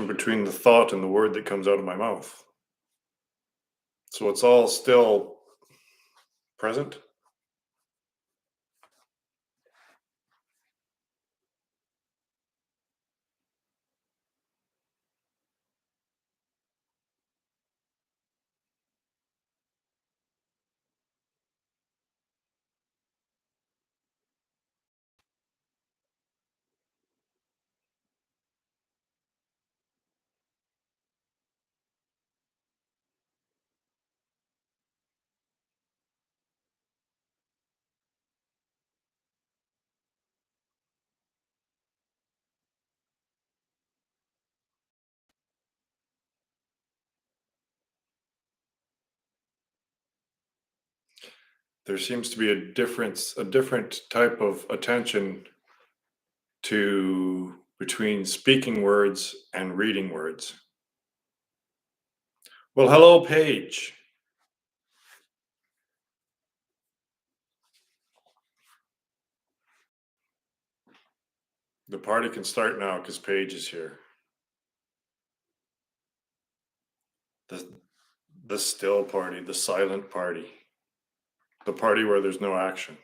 in between the thought and the word that comes out of my mouth. So it's all still present. There seems to be a different type of attention to between speaking words and reading words. Well, hello, Paige. The party can start now because Paige is here. The the still party, the silent party, the party where there's no action.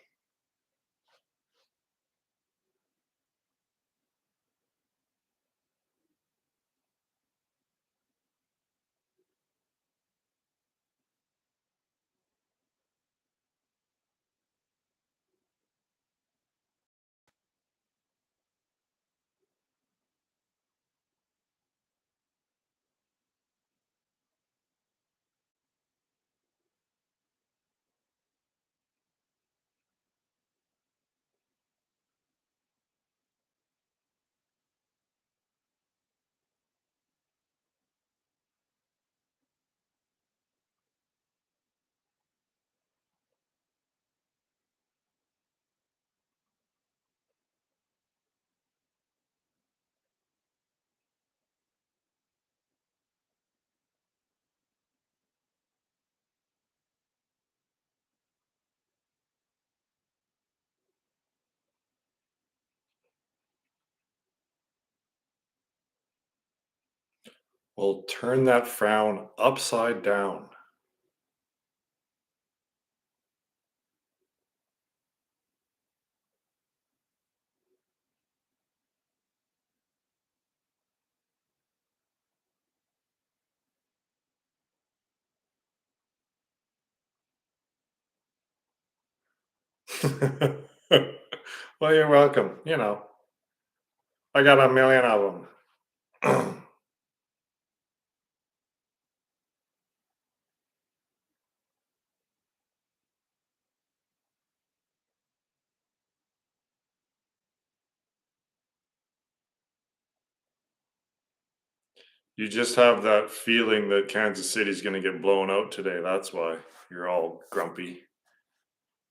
Well, turn that frown upside down. Well, you're welcome. I got a million of them. You just have that feeling that Kansas City's going to get blown out today. That's why you're all grumpy.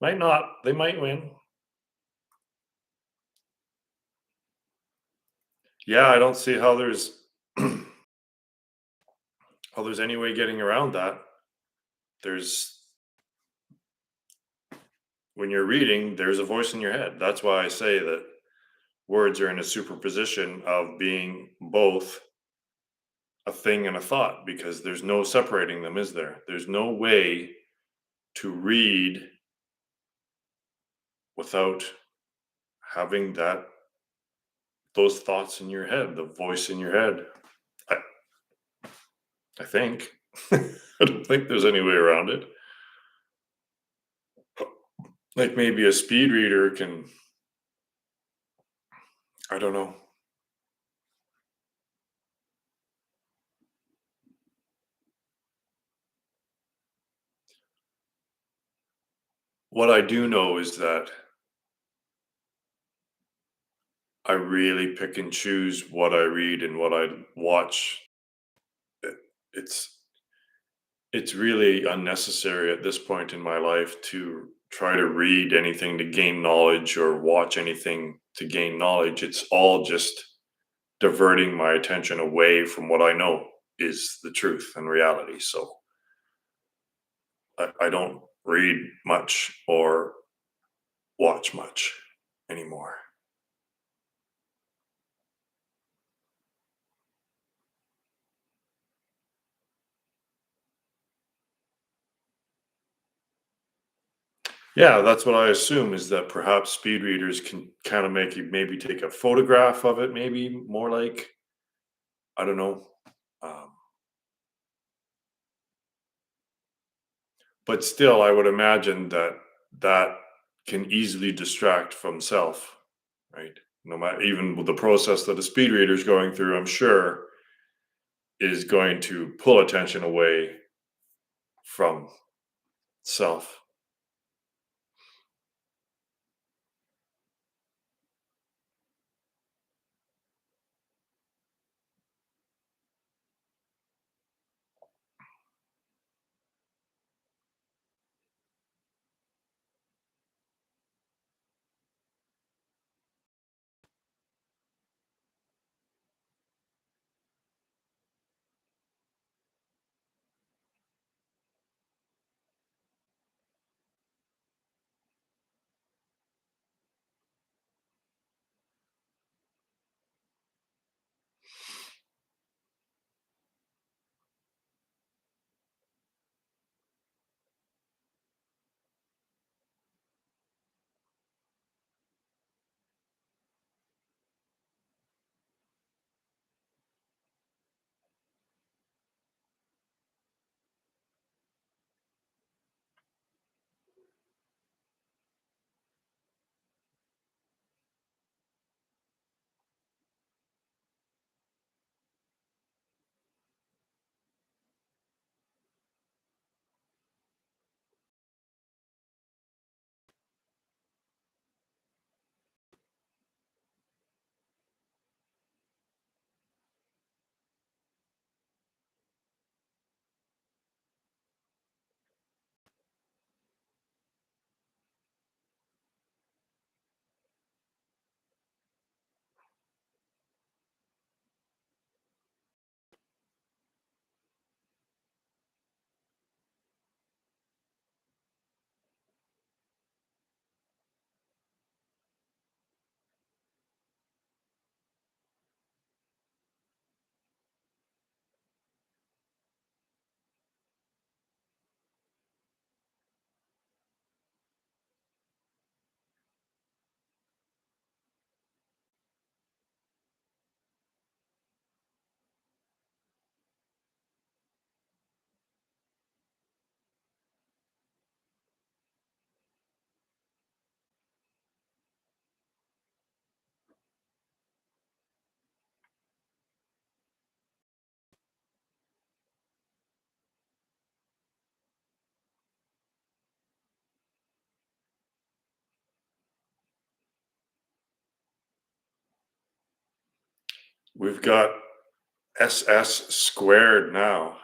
Might not. They might win. Yeah, I don't see how there's any way getting around that. There's When you're reading, there's a voice in your head. That's why I say that words are in a superposition of being both a thing and a thought, because there's no separating them, is there? There's no way to read without having those thoughts in your head, the voice in your head. I think. I don't think there's any way around it. Like maybe a speed reader can, I don't know. What I do know is that I really pick and choose what I read and what I watch. It- It's it's really unnecessary at this point in my life to try to read anything to gain knowledge or watch anything to gain knowledge. It's all just diverting my attention away from what I know is the truth and reality. So I don't read much or watch much anymore. Yeah, that's what I assume is that perhaps speed readers can kind of make you maybe take a photograph of it, maybe more like, I don't know. Um, but still, I would imagine that that can easily distract from self, right? No matter even with the process that a speed reader is going through, I'm sure is going to pull attention away from self. We've got SS squared now.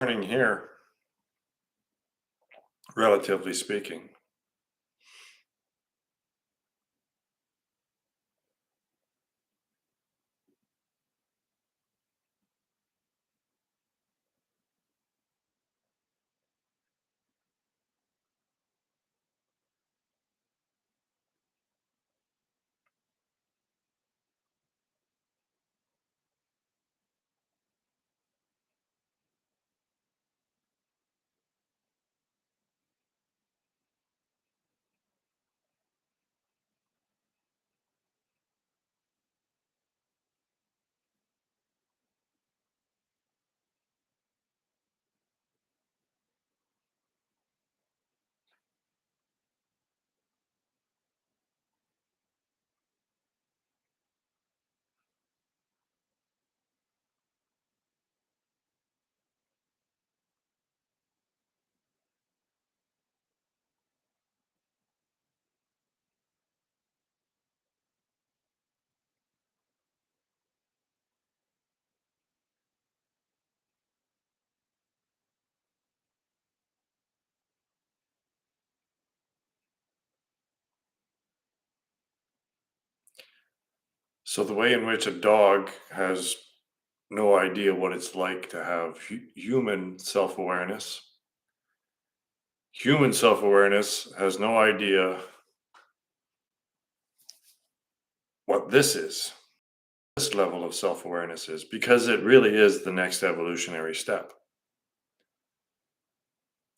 Morning here, relatively speaking. So, the way in which a dog has no idea what it's like to have human self awareness has no idea what this level of self awareness is, because it really is the next evolutionary step.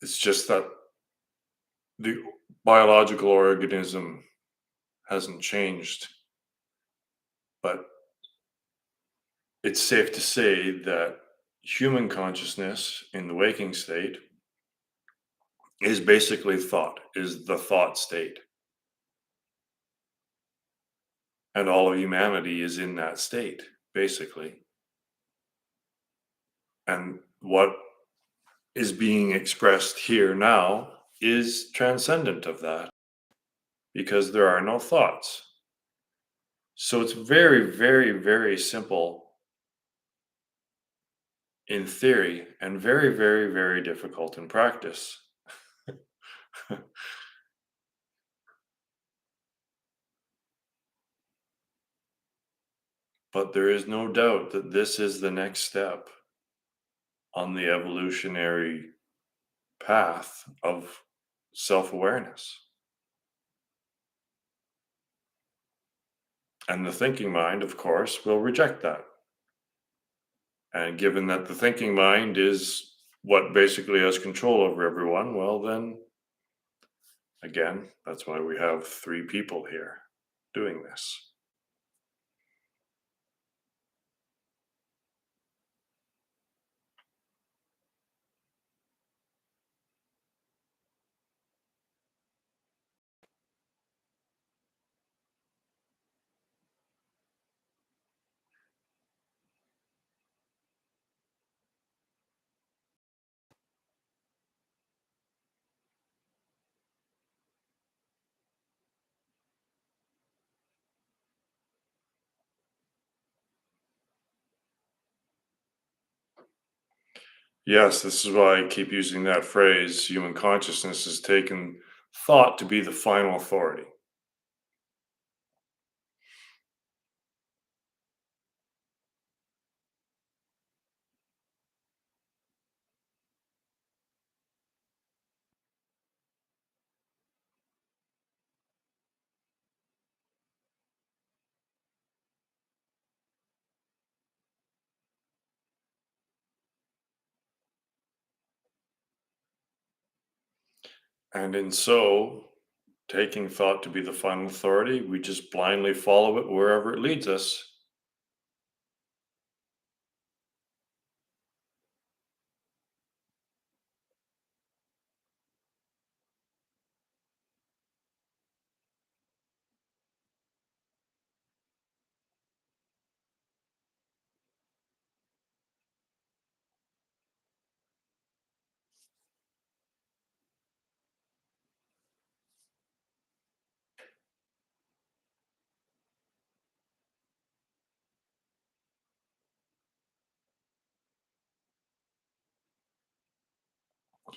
It's just that the biological organism hasn't changed, but it's safe to say that human consciousness in the waking state is basically thought, is the thought state. And all of humanity is in that state, basically. And what is being expressed here now is transcendent of that because there are no thoughts. So it's very, very, very simple in theory and very, very, very difficult in practice. But there is no doubt that this is the next step on the evolutionary path of self awareness. And the thinking mind, of course, will reject that. And given that the thinking mind is what basically has control over everyone, well, then again, that's why we have three people here doing this. Yes, this is why I keep using that phrase human consciousness has taken thought to be the final authority. And in so taking thought to be the final authority, we just blindly follow it wherever it leads us.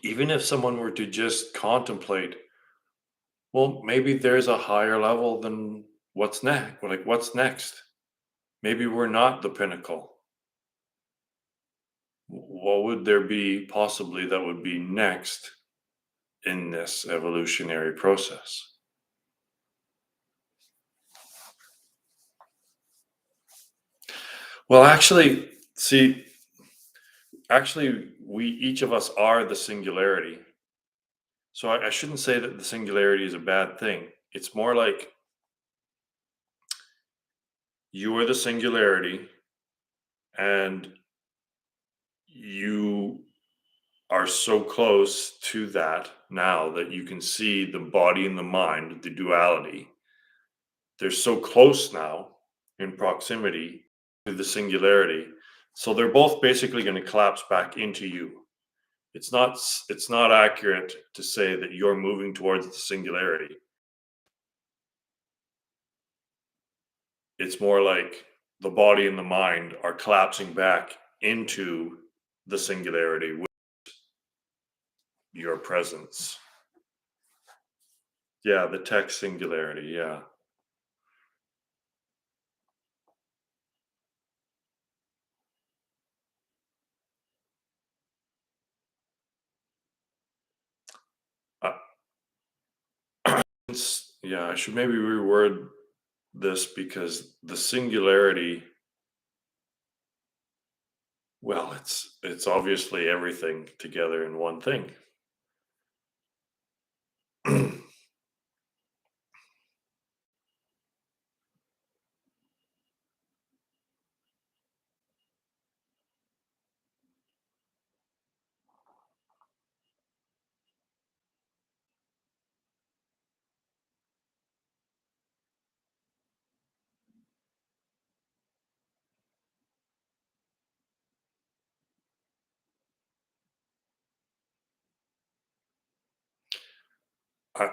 Even if someone were to just contemplate, well, maybe there's a higher level than what's next. Like, what's next? Maybe we're not the pinnacle. What would there be possibly that would be next in this evolutionary process? Well, actually, see, actually, we each of us are the singularity. So I shouldn't say that the singularity is a bad thing. It's more like you are the singularity and you are so close to that now that you can see the body and the mind, the duality. They're so close now in proximity to the singularity. So they're both basically going to collapse back into you. It's not accurate to say that you're moving towards the singularity. It's more like the body and the mind are collapsing back into the singularity with your presence. Yeah, the tech singularity. Yeah. Uh, yeah, I should maybe reword this because the singularity, well, it's obviously everything together in one thing.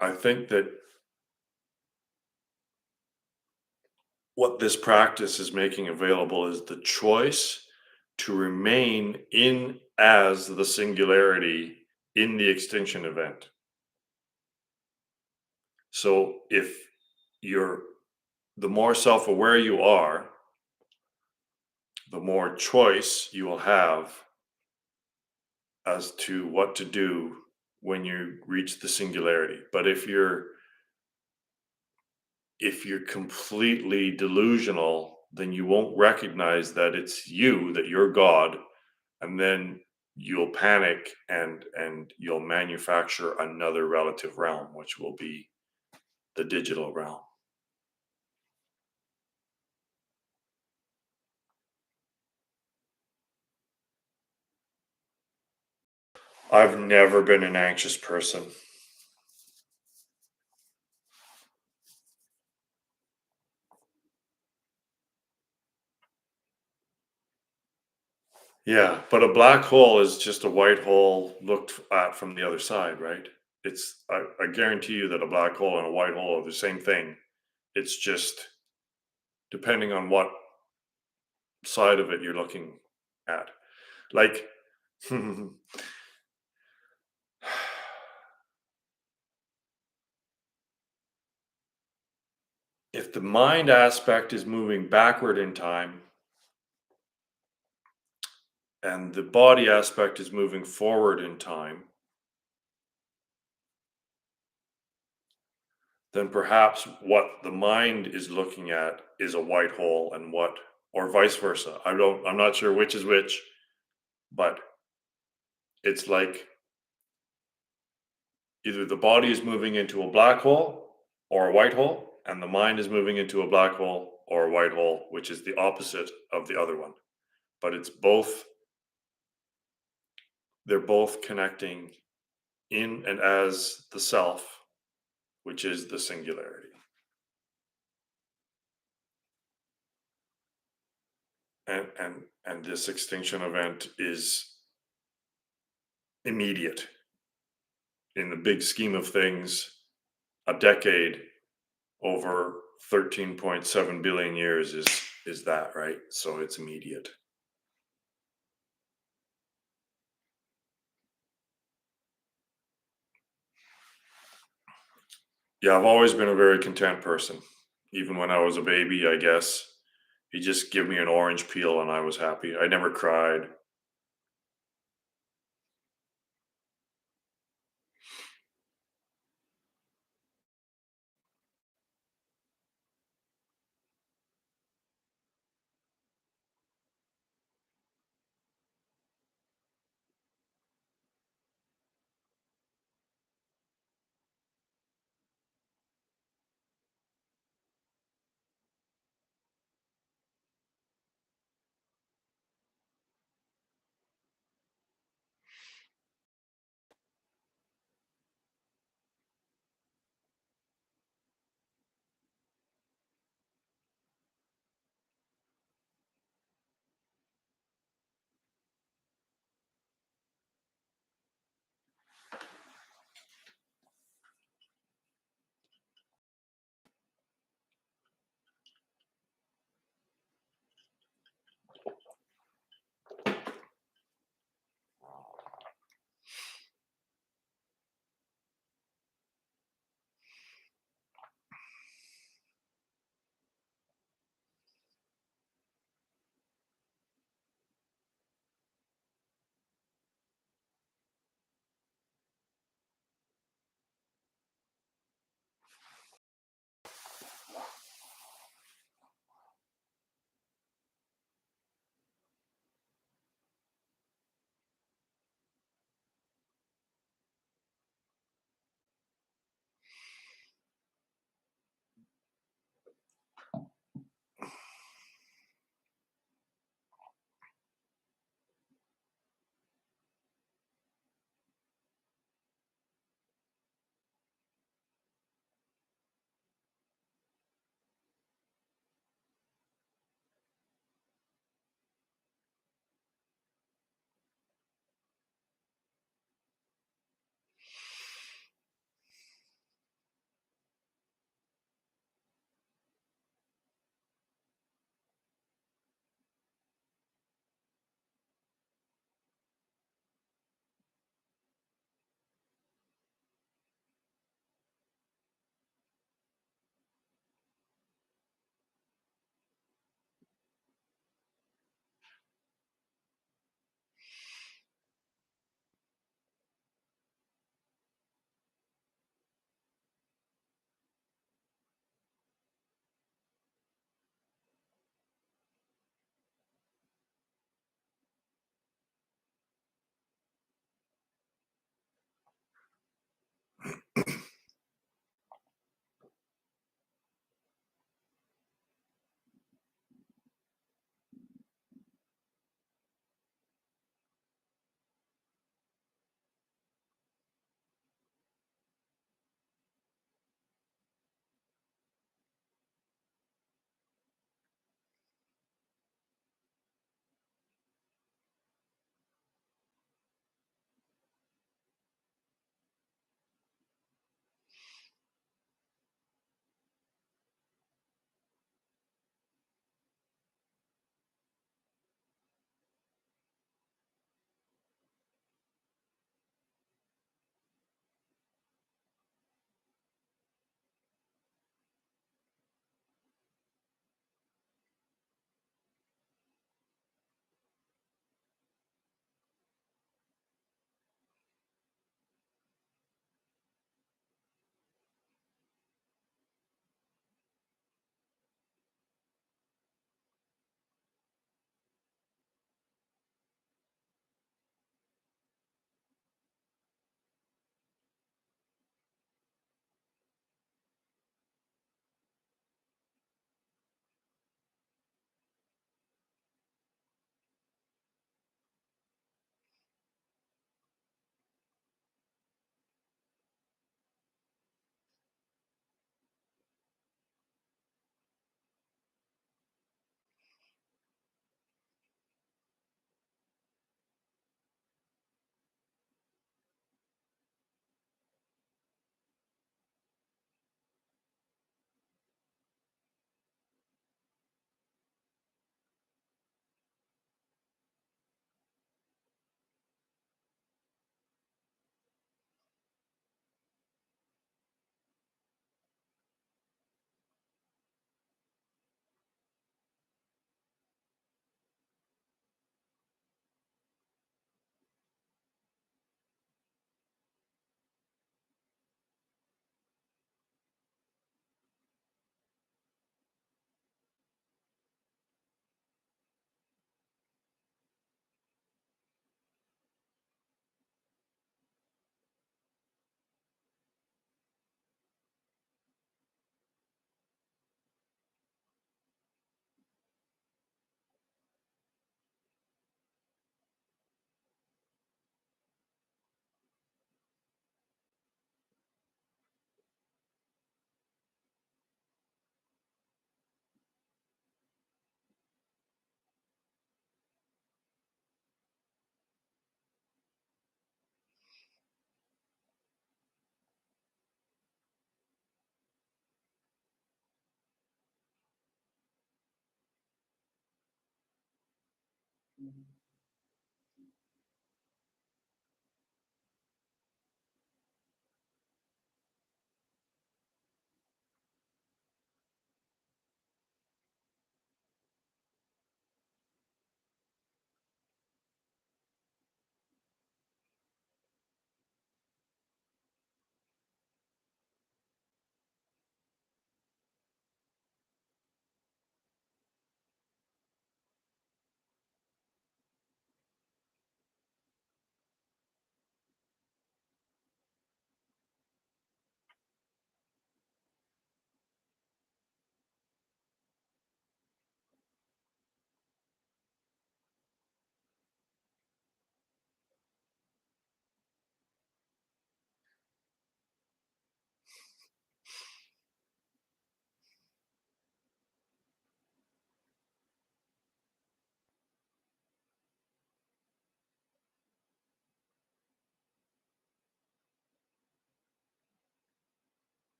I think that what this practice is making available is the choice to remain in as the singularity in the extinction event. So if you're the more self-aware you are, the more choice you will have as to what to do when you reach the singularity. But if you're completely delusional, then you won't recognize that it's you, that you're God, and then you'll panic and you'll manufacture another relative realm, which will be the digital realm. I've never been an anxious person. Yeah, but a black hole is just a white hole looked at from the other side, right? I guarantee you that a black hole and a white hole are the same thing. It's just depending on what side of it you're looking at. Like, if the mind aspect is moving backward in time and the body aspect is moving forward in time, then perhaps what the mind is looking at is a white hole and what, or vice versa. I'm not sure which is which, but it's like either the body is moving into a black hole or a white hole, and the mind is moving into a black hole or a white hole, which is the opposite of the other one. But it's both, they're both connecting in and as the self, which is the singularity. And this extinction event is immediate in the big scheme of things. A decade over 13.7 billion years is that, right? So it's immediate. Yeah, I've always been a very content person. Even when I was a baby, I guess. You just give me an orange peel and I was happy. I never cried.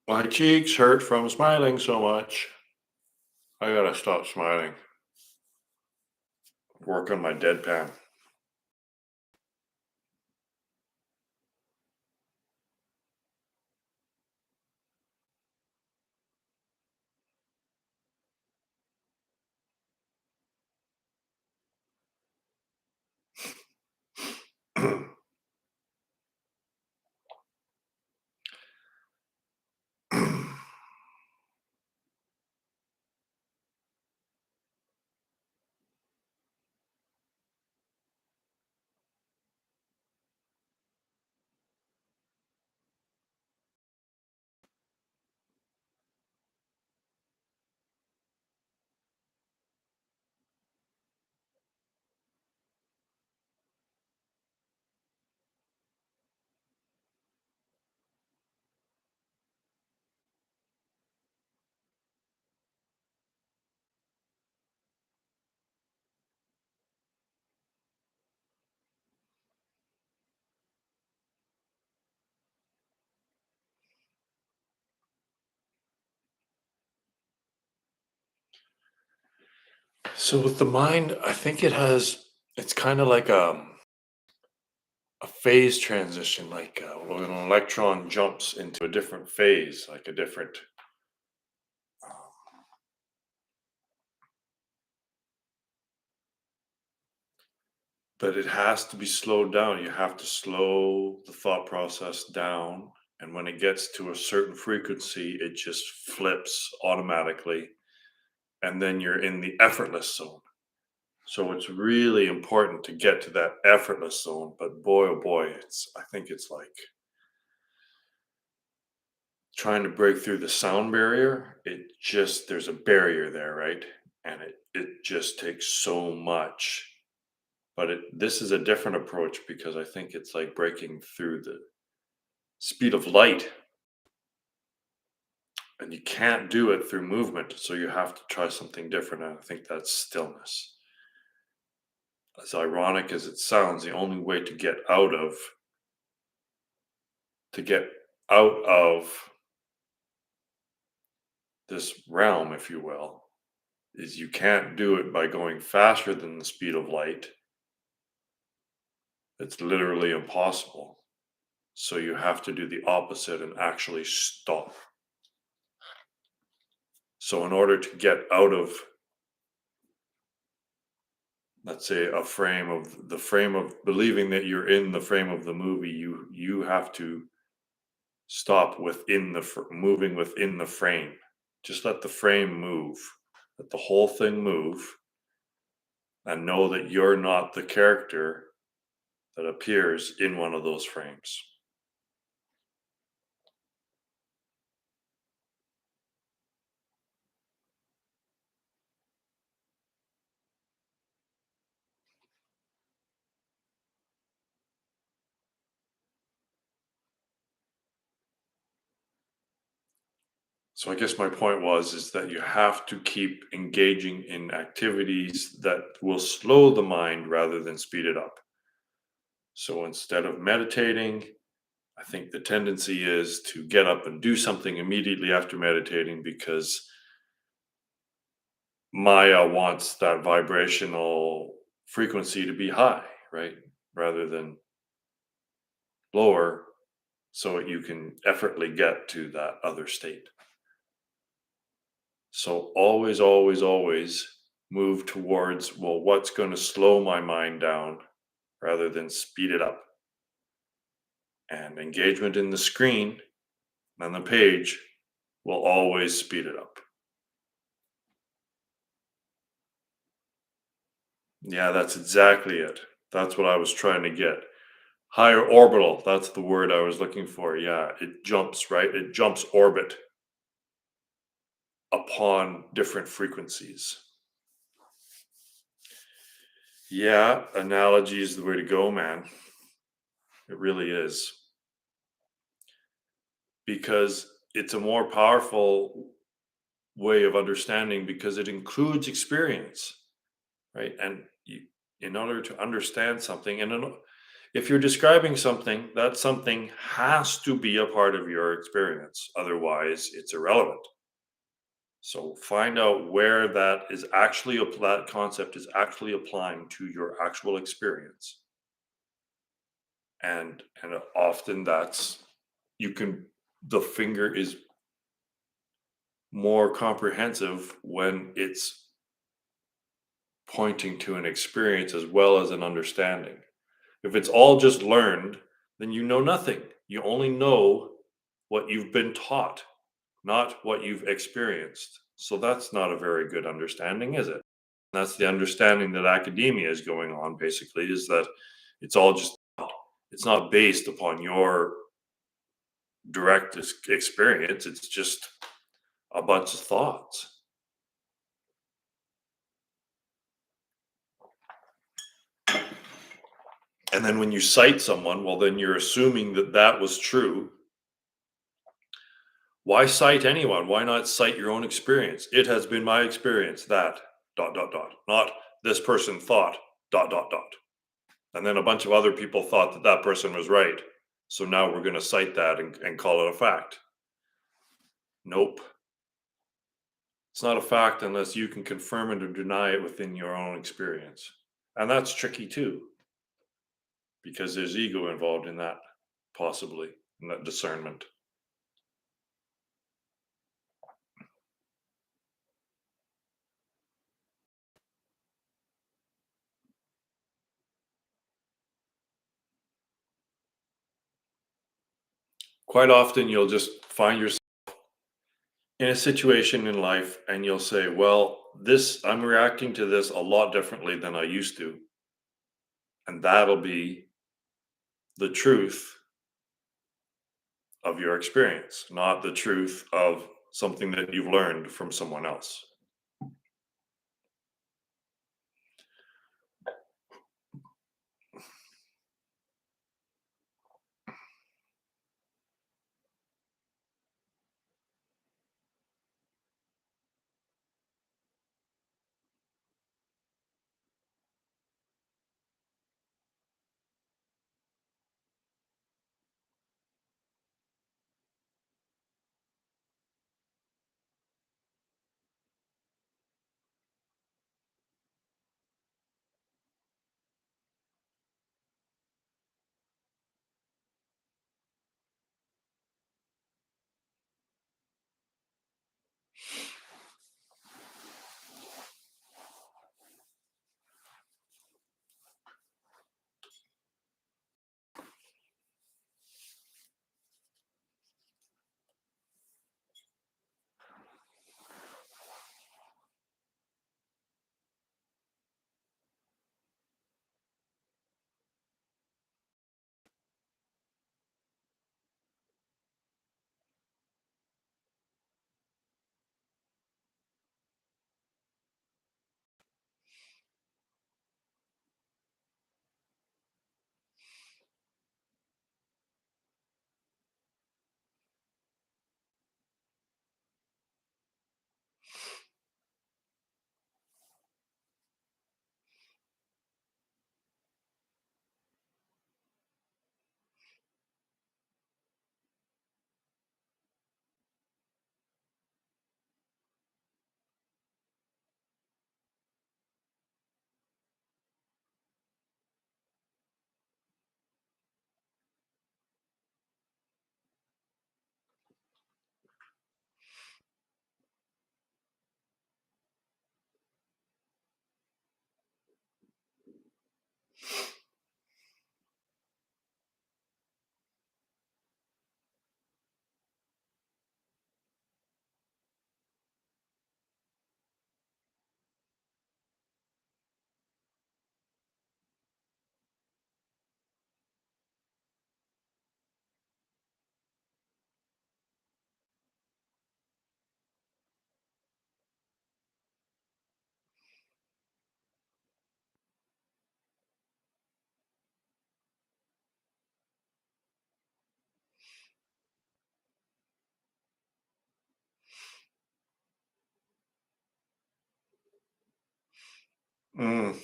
My cheeks hurt from smiling so much. I gotta stop smiling. Work on my deadpan. So with the mind, I think it's kind of like a phase transition, like when an electron jumps into a different phase, like a different, um, but it has to be slowed down. You have to slow the thought process down. And when it gets to a certain frequency, it just flips automatically. And then you're in the effortless zone. So it's really important to get to that effortless zone. But boy, oh boy, I think it's like trying to break through the sound barrier. There's a barrier there, right? And it just takes so much. But this is a different approach because I think it's like breaking through the speed of light, and you can't do it through movement. So you have to try something different. And I think that's stillness. As ironic as it sounds, the only way to get out of this realm, if you will, is you can't do it by going faster than the speed of light. It's literally impossible. So you have to do the opposite and actually stop. So in order to get out of, let's say, the frame of believing that you're in the frame of the movie, you have to stop within moving within the frame. Just let the frame move. Let the whole thing move and know that you're not the character that appears in one of those frames. So I guess my point was is that you have to keep engaging in activities that will slow the mind rather than speed it up. So instead of meditating, I think the tendency is to get up and do something immediately after meditating because Maya wants that vibrational frequency to be high, right? Rather than lower, so you can effortlessly get to that other state. So always, always, always move towards, well, what's going to slow my mind down rather than speed it up? And engagement in the screen on the page will always speed it up. Yeah, that's exactly it. That's what I was trying to get. Higher orbital, that's the word I was looking for. Yeah, it jumps, right? It jumps orbit upon different frequencies. Yeah, analogy is the way to go, man. It really is. Because it's a more powerful way of understanding because it includes experience, right? And in order to understand something, If you're describing something, that something has to be a part of your experience. Otherwise, it's irrelevant. So find out where that concept is actually applying to your actual experience. And often that's you can the finger is more comprehensive when it's pointing to an experience as well as an understanding. If it's all just learned, then you know nothing. You only know what you've been taught, not what you've experienced. So that's not a very good understanding, is it? That's the understanding that academia is going on, basically, is that it's all just, it's not based upon your direct experience. It's just a bunch of thoughts. And then when you cite someone, well, then you're assuming that that was true. Why cite anyone? Why not cite your own experience? It has been my experience that dot dot dot, not this person thought dot dot dot. And then a bunch of other people thought that that person was right. So now we're going to cite that and call it a fact. Nope. It's not a fact unless you can confirm it or deny it within your own experience. And that's tricky too, because there's ego involved in that, possibly, in that discernment. Quite often, you'll just find yourself in a situation in life and you'll say, well, I'm reacting to this a lot differently than I used to. And that'll be the truth of your experience, not the truth of something that you've learned from someone else. Mm.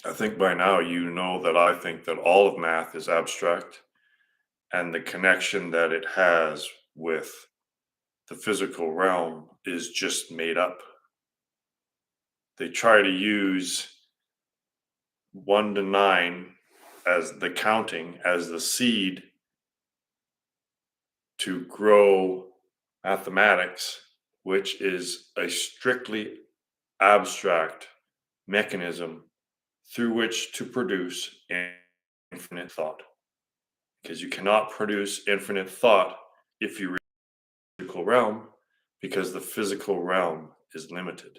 I think by now you know that I think that all of math is abstract, and the connection that it has with the physical realm is just made up. They try to use 1 to 9 as the counting, as the seed to grow mathematics, which is a strictly abstract mechanism through which to produce infinite thought. Because you cannot produce infinite thought if you reach the physical realm, because the physical realm is limited.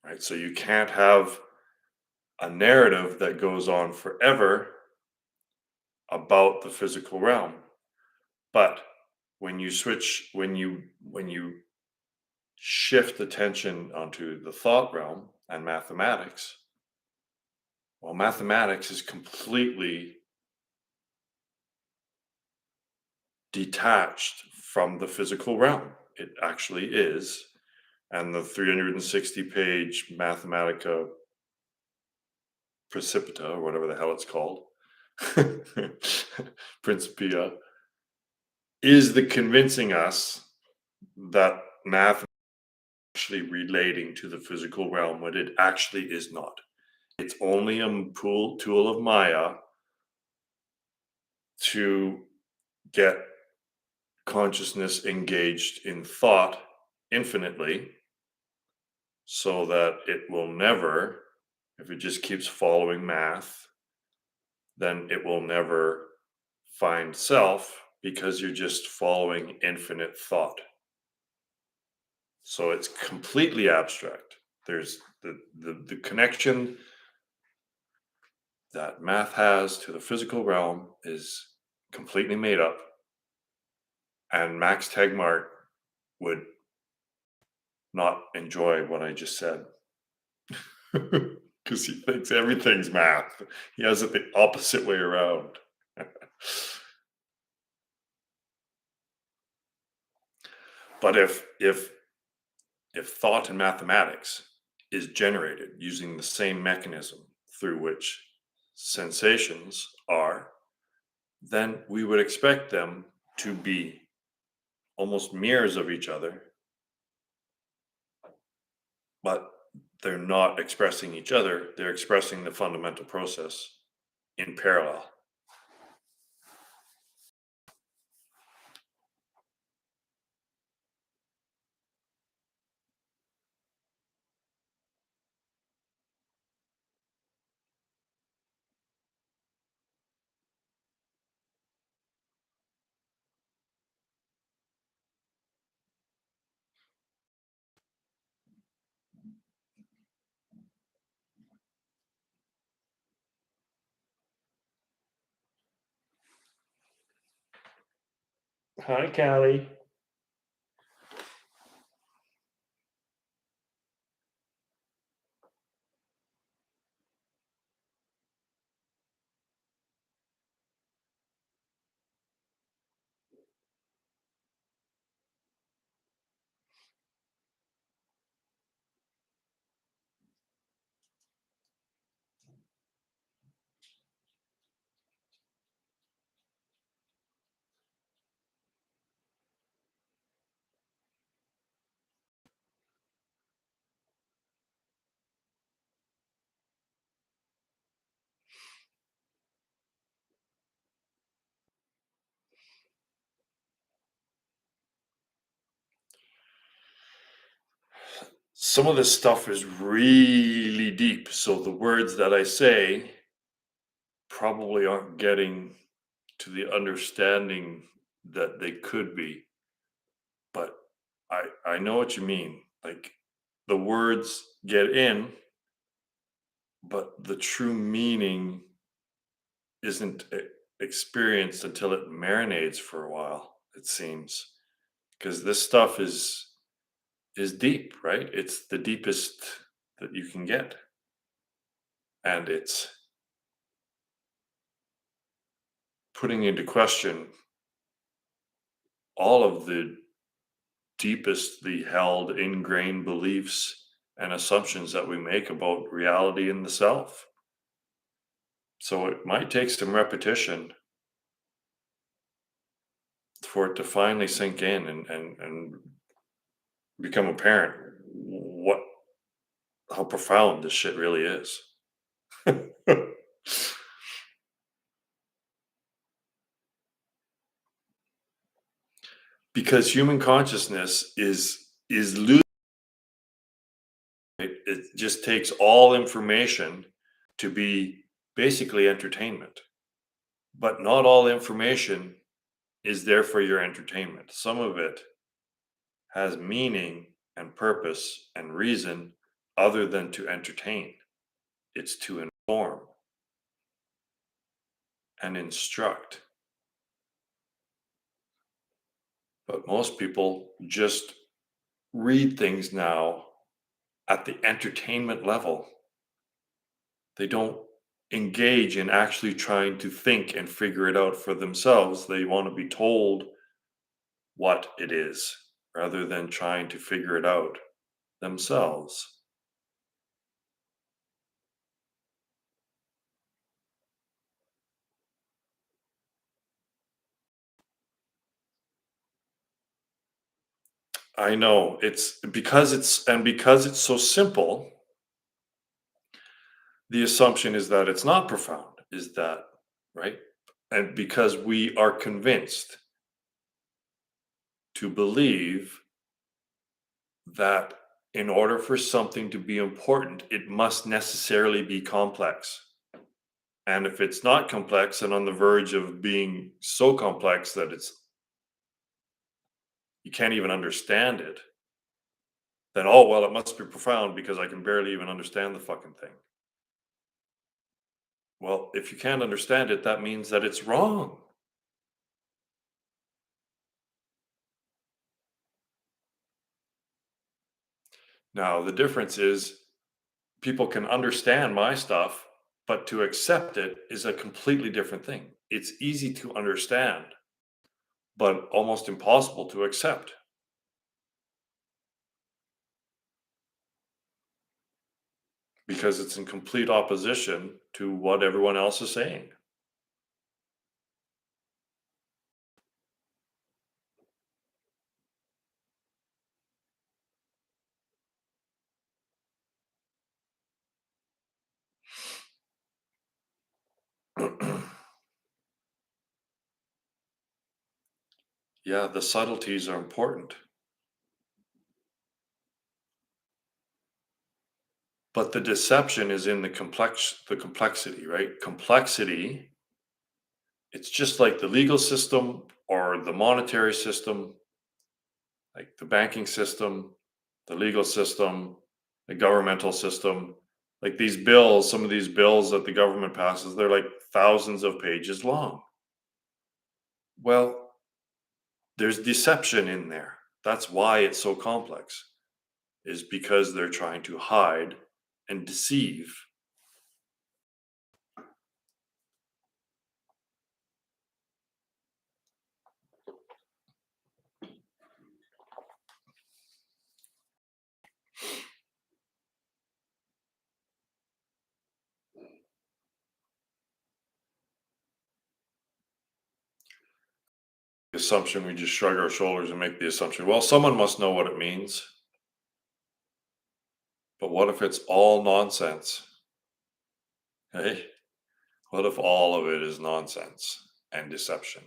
Right? So you can't have a narrative that goes on forever about the physical realm. But when you switch, when you shift attention onto the thought realm and mathematics, well, mathematics is completely detached from the physical realm. It actually is. And the 360 page Mathematica Precipita, or whatever the hell it's called, Principia, is the convincing us that math is actually relating to the physical realm when it actually is not. It's only a tool of Maya to get consciousness engaged in thought infinitely, so that it will never, if it just keeps following math, then it will never find self, because you're just following infinite thought. So it's completely abstract. There's the connection that math has to the physical realm is completely made up, and Max Tegmark would not enjoy what I just said. Because he thinks everything's math. He has it the opposite way around. But if thought in mathematics is generated using the same mechanism through which sensations are, then we would expect them to be almost mirrors of each other, but they're not expressing each other, they're expressing the fundamental process in parallel. Hi, Callie. Some of this stuff is really deep, so the words that I say probably aren't getting to the understanding that they could be. But I know what you mean. Like, the words get in, but the true meaning isn't experienced until it marinates for a while, it seems. Because this stuff is deep, right? It's the deepest that you can get. And it's putting into question all of the deepestly held ingrained beliefs and assumptions that we make about reality and the self. So it might take some repetition for it to finally sink in and become apparent what how profound this shit really is. Because human consciousness is losing. It just takes all information to be basically entertainment. But not all information is there for your entertainment. Some of it has meaning and purpose and reason other than to entertain. It's to inform and instruct. But most people just read things now at the entertainment level. They don't engage in actually trying to think and figure it out for themselves. They want to be told what it is rather than trying to figure it out themselves. I know because it's so simple, the assumption is that it's not profound, is that right? And because we are convinced to believe that in order for something to be important, it must necessarily be complex. And if it's not complex and on the verge of being so complex that it's you can't even understand it, then oh well, it must be profound because I can barely even understand the fucking thing. Well, if you can't understand it, that means that it's wrong. Now, the difference is people can understand my stuff, but to accept it is a completely different thing. It's easy to understand, but almost impossible to accept because it's in complete opposition to what everyone else is saying. Yeah, the subtleties are important, but the deception is in the complexity, right? Complexity, it's just like the legal system or the monetary system, like the banking system, the legal system, the governmental system. Like these bills, some of these bills that the government passes, they're like thousands of pages long. Well, there's deception in there. That's why it's so complex, is because they're trying to hide and deceive. Assumption, we just shrug our shoulders and make the assumption, well, someone must know what it means. But what if it's all nonsense? Hey, what if all of it is nonsense and deception?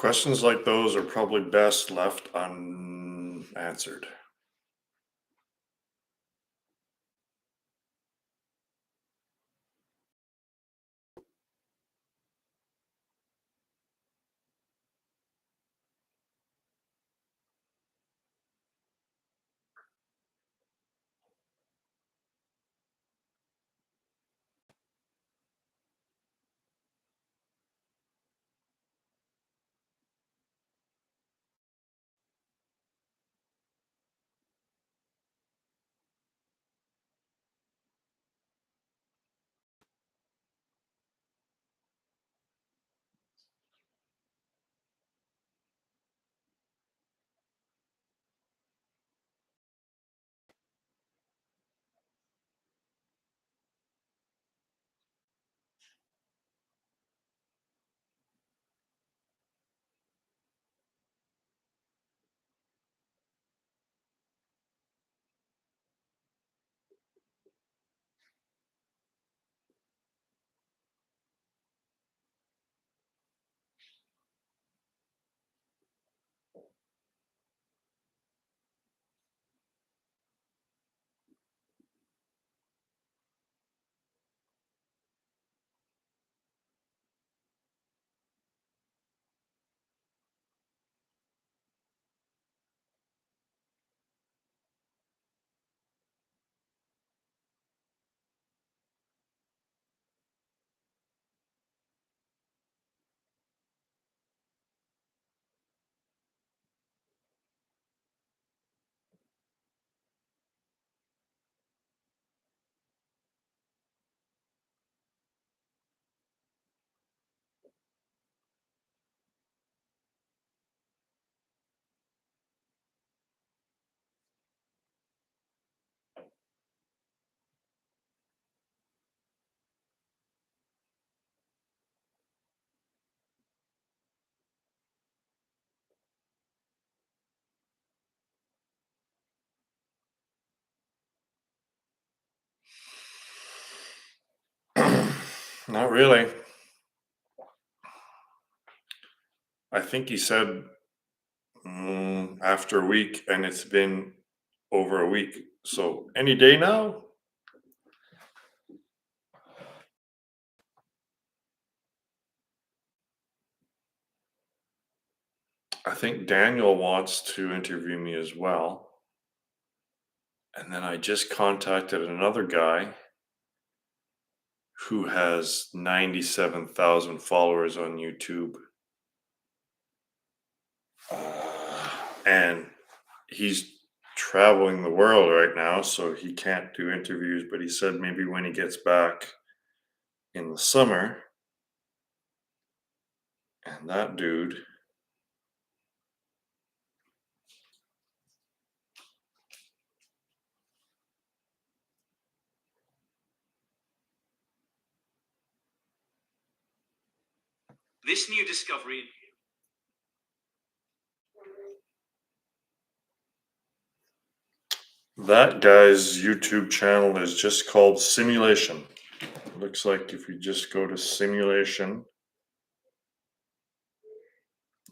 Questions like those are probably best left unanswered. Not really. I think he said after a week, and it's been over a week. So any day now? I think Daniel wants to interview me as well. And then I just contacted another guy who has 97,000 followers on YouTube. And he's traveling the world right now, so he can't do interviews. But he said maybe when he gets back in the summer, and that dude, This new discovery. that guy's YouTube channel is just called Simulation. Looks like if you just go to Simulation,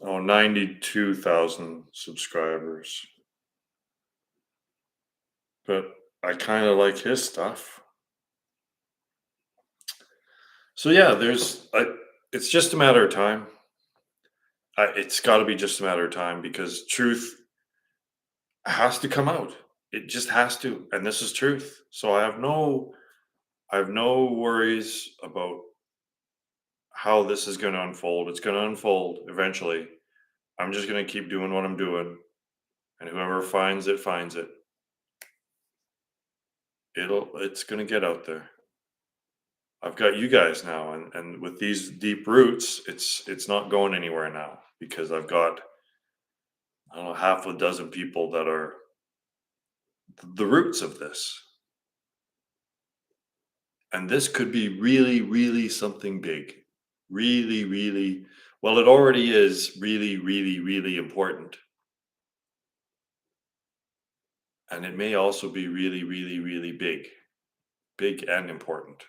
92,000 subscribers. But I kind of like his stuff. So yeah, it's just a matter of time. It's got to be just a matter of time because truth has to come out. It just has to, and this is truth. So I have no worries about how this is going to unfold. It's going to unfold eventually. I'm just going to keep doing what I'm doing, and whoever finds it finds it. It's going to get out there. I've got you guys now, and with these deep roots, it's not going anywhere now because I've got, I don't know, half a dozen people that are the roots of this. And this could be really, really something big. Really, really, well, it already is really, really, really important. And it may also be really, really, really big. Big and important.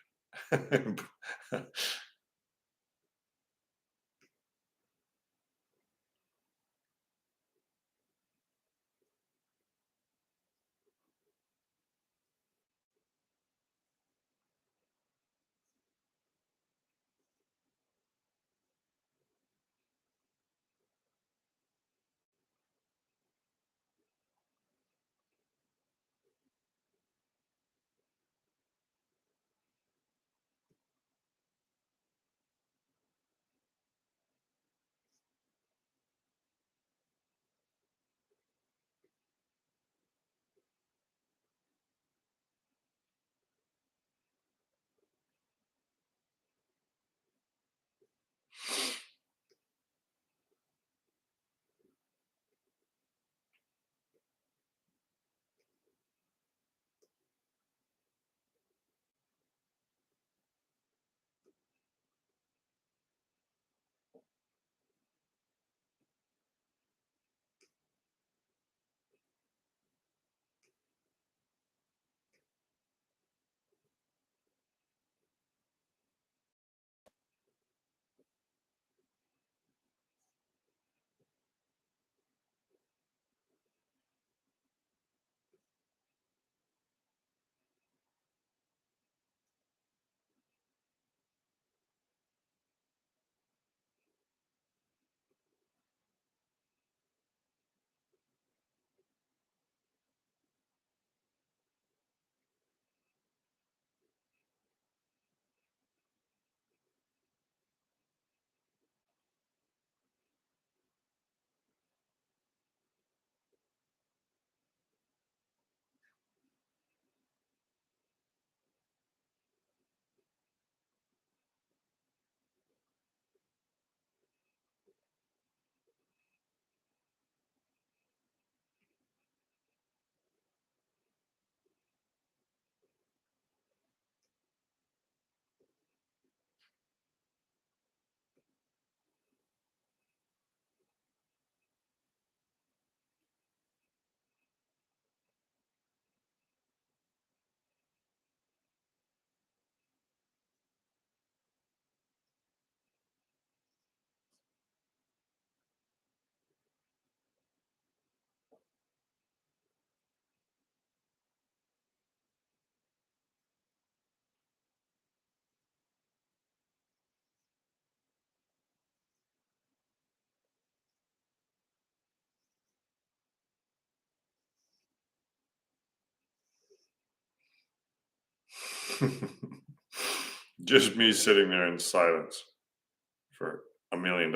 Just me sitting there in silence for $1 million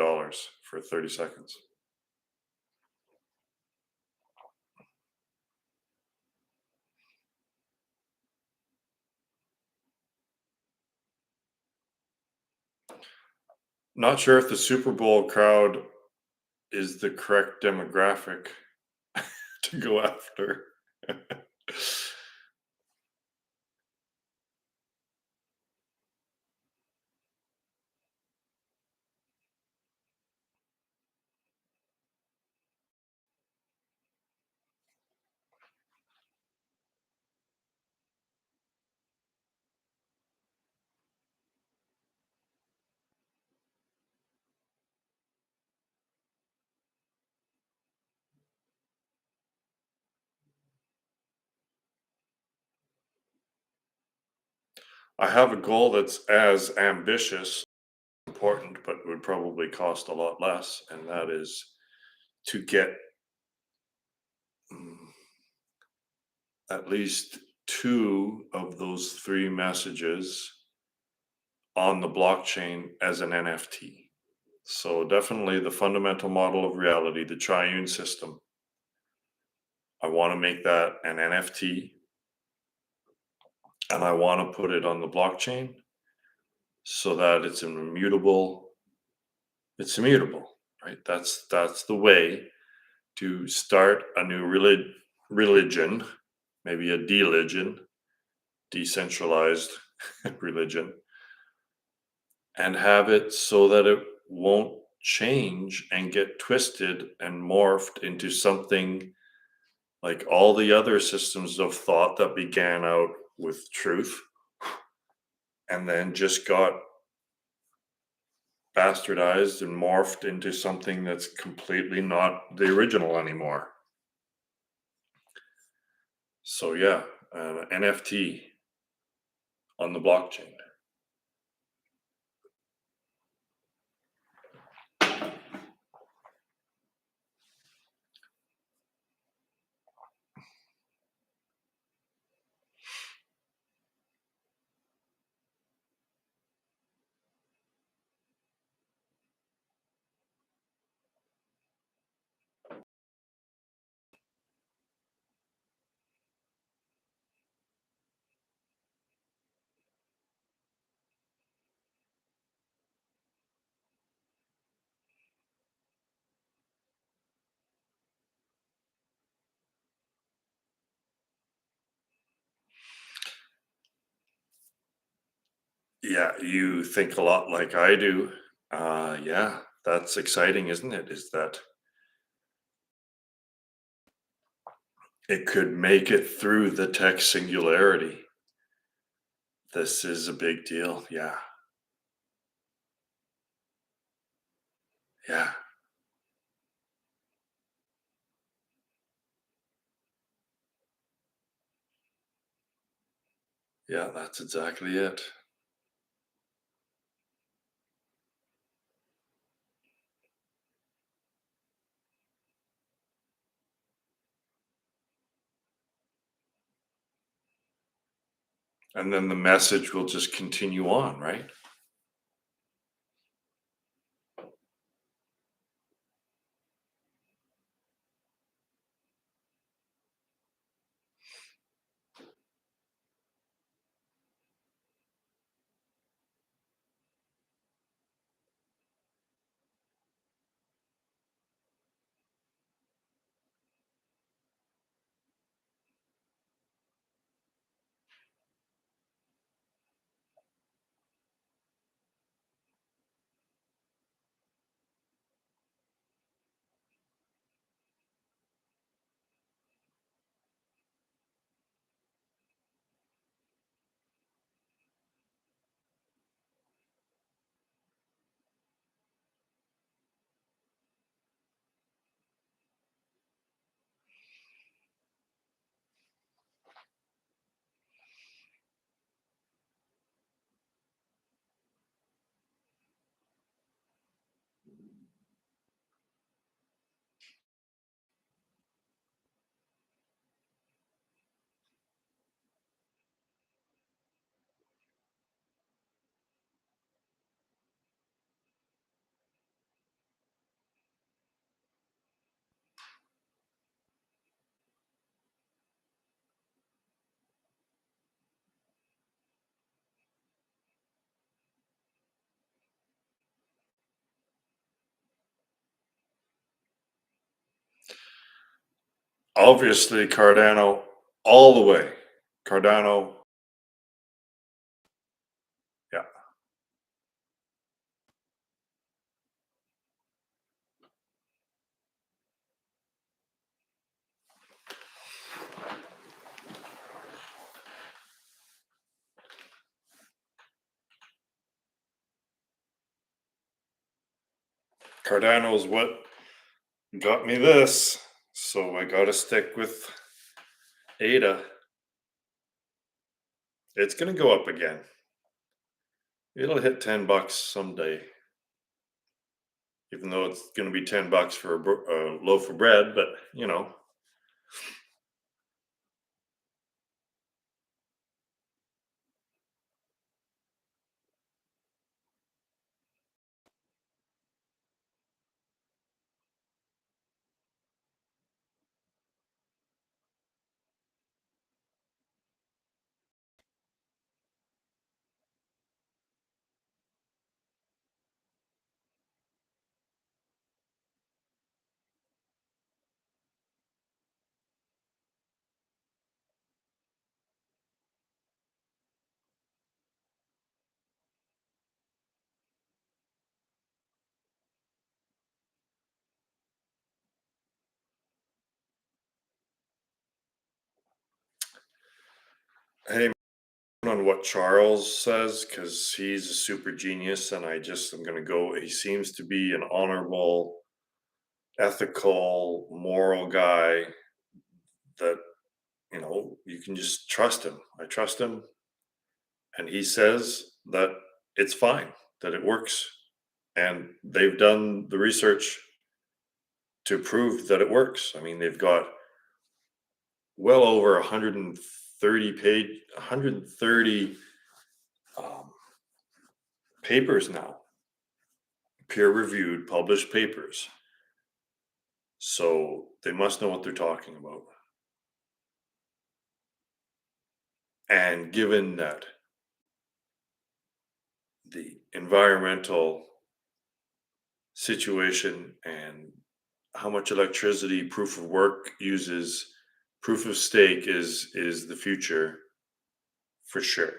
for 30 seconds. Not sure if the Super Bowl crowd is the correct demographic to go after. I have a goal that's as ambitious, important, but would probably cost a lot less, and that is to get mm, at least two of those three messages on the blockchain as an NFT. So, definitely the fundamental model of reality, the triune system. I want to make that an NFT and I want to put it on the blockchain so that it's immutable, right? That's the way to start a new religion, maybe a religion, decentralized religion, and have it so that it won't change and get twisted and morphed into something like all the other systems of thought that began out with truth and then just got bastardized and morphed into something that's completely not the original anymore. So yeah, NFT on the blockchain. Yeah, you think a lot like I do. Yeah, that's exciting, isn't it? Is that it could make it through the tech singularity. This is a big deal. Yeah, yeah, yeah, that's exactly it. And then the message will just continue on, right? Obviously, Cardano all the way. Cardano, yeah. Cardano is what got me this. So I got to stick with ADA. It's going to go up again. It'll hit $10 someday, even though it's going to be $10 for a loaf of bread. But hey, on what Charles says, because he's a super genius, and I just am going to go. He seems to be an honorable, ethical, moral guy that you can just trust him. I trust him, and he says that it's fine, that it works, and they've done the research to prove that it works. I mean, they've got well over 130 um, papers now, peer-reviewed, published papers. So they must know what they're talking about. And given that the environmental situation and how much electricity proof of work uses, proof of stake is the future for sure.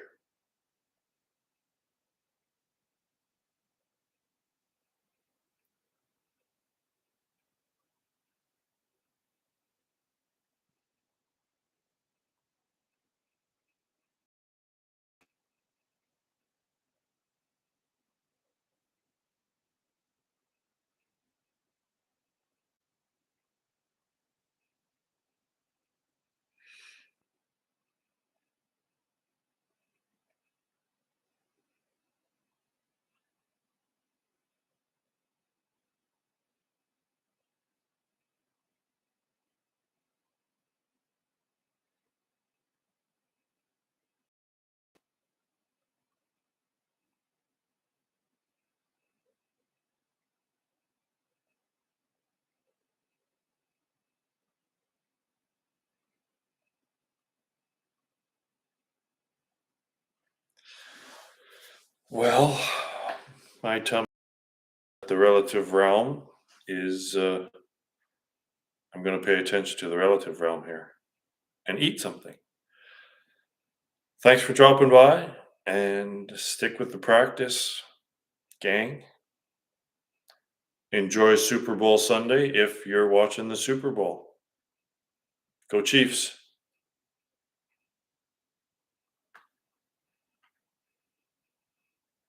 Well, my time the relative realm is I'm going to pay attention to the relative realm here and eat something. Thanks for dropping by, and stick with the practice, gang. Enjoy Super Bowl Sunday if you're watching the Super Bowl. Go Chiefs.